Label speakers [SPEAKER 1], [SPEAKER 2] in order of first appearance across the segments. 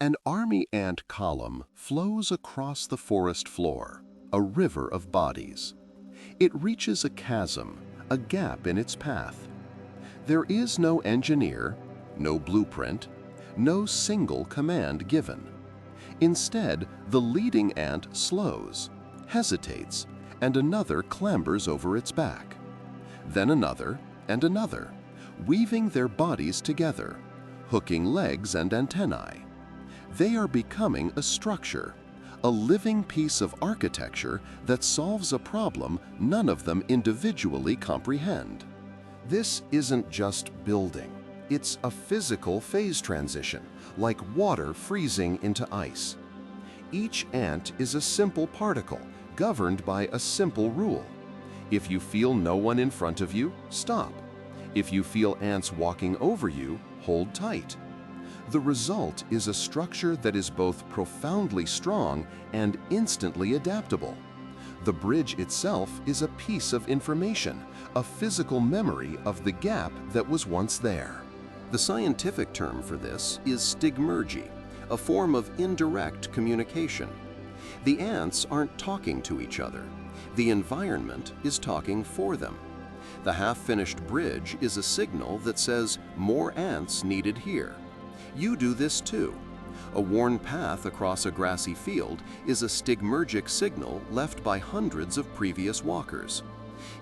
[SPEAKER 1] An army ant column flows across the forest floor, a river of bodies. It reaches a chasm, a gap in its path. There is no engineer, no blueprint, no single command given. Instead, the leading ant slows, hesitates, and another clambers over its back. Then another and another, weaving their bodies together, hooking legs and antennae. They are becoming a structure, a living piece of architecture that solves a problem none of them individually comprehend. This isn't just building. It's a physical phase transition, like water freezing into ice. Each ant is a simple particle governed by a simple rule. If you feel no one in front of you, stop. If you feel ants walking over you, hold tight. The result is a structure that is both profoundly strong and instantly adaptable. The bridge itself is a piece of information, a physical memory of the gap that was once there. The scientific term for this is stigmergy, a form of indirect communication. The ants aren't talking to each other. The environment is talking for them. The half-finished bridge is a signal that says more ants needed here. You do this too. A worn path across a grassy field is a stigmergic signal left by hundreds of previous walkers.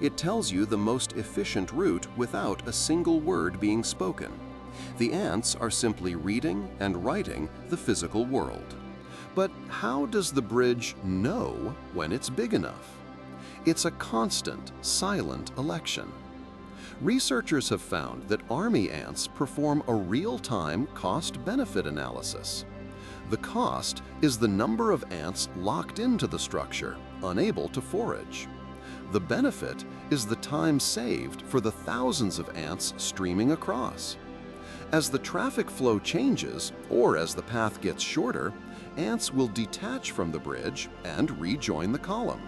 [SPEAKER 1] It tells you the most efficient route without a single word being spoken. The ants are simply reading and writing the physical world. But how does the bridge know when it's big enough? It's a constant, silent election. Researchers have found that army ants perform a real-time cost-benefit analysis. The cost is the number of ants locked into the structure, unable to forage. The benefit is the time saved for the thousands of ants streaming across. As the traffic flow changes, or as the path gets shorter, ants will detach from the bridge and rejoin the column.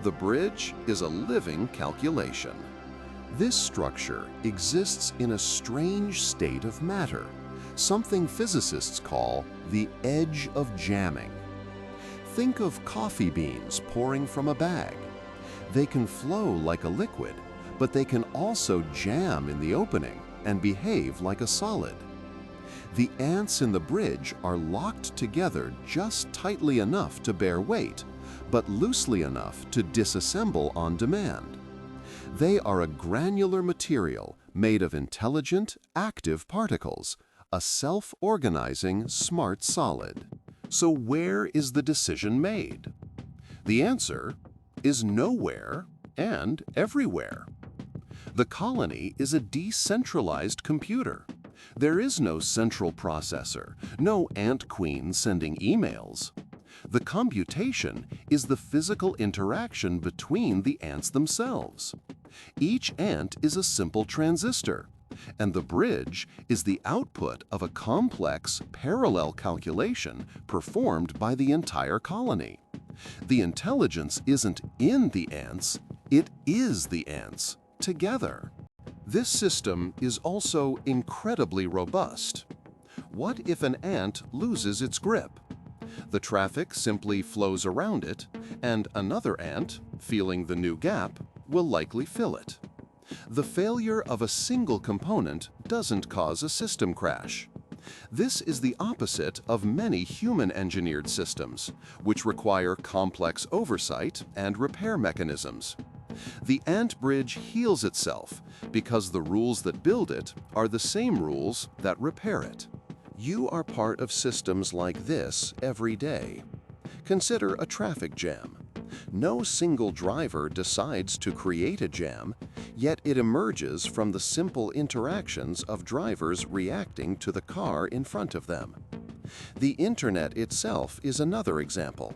[SPEAKER 1] The bridge is a living calculation. This structure exists in a strange state of matter, something physicists call the edge of jamming. Think of coffee beans pouring from a bag. They can flow like a liquid, but they can also jam in the opening and behave like a solid. The ants in the bridge are locked together just tightly enough to bear weight, but loosely enough to disassemble on demand. They are a granular material made of intelligent, active particles, a self-organizing, smart solid. So where is the decision made? The answer is nowhere and everywhere. The colony is a decentralized computer. There is no central processor, no ant queen sending emails. The computation is the physical interaction between the ants themselves. Each ant is a simple transistor, and the bridge is the output of a complex, parallel calculation performed by the entire colony. The intelligence isn't in the ants, it is the ants, together. This system is also incredibly robust. What if an ant loses its grip? The traffic simply flows around it, and another ant, feeling the new gap, will likely fill it. The failure of a single component doesn't cause a system crash. This is the opposite of many human-engineered systems, which require complex oversight and repair mechanisms. The ant bridge heals itself because the rules that build it are the same rules that repair it. You are part of systems like this every day. Consider a traffic jam. No single driver decides to create a jam, yet it emerges from the simple interactions of drivers reacting to the car in front of them. The internet itself is another example.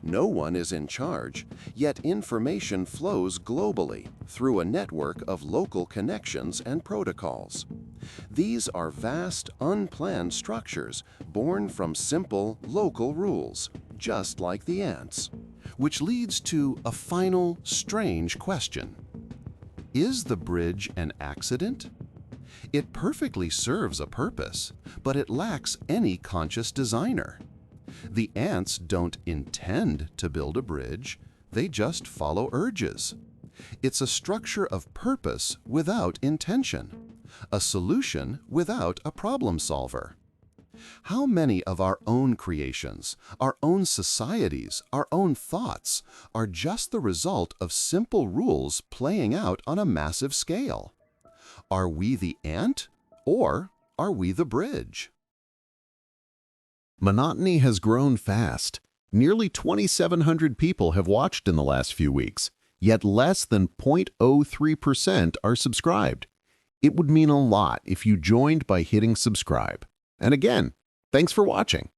[SPEAKER 1] No one is in charge, yet information flows globally through a network of local connections and protocols. These are vast, unplanned structures born from simple, local rules, just like the ants. Which leads to a final, strange question. Is the bridge an accident? It perfectly serves a purpose, but it lacks any conscious designer. The ants don't intend to build a bridge, they just follow urges. It's a structure of purpose without intention, a solution without a problem solver. How many of our own creations, our own societies, our own thoughts are just the result of simple rules playing out on a massive scale? Are we the ant, or are we the bridge?
[SPEAKER 2] Monotony has grown fast. Nearly 2,700 people have watched in the last few weeks, yet less than 0.03% are subscribed. It would mean a lot if you joined by hitting subscribe. And again, thanks for watching.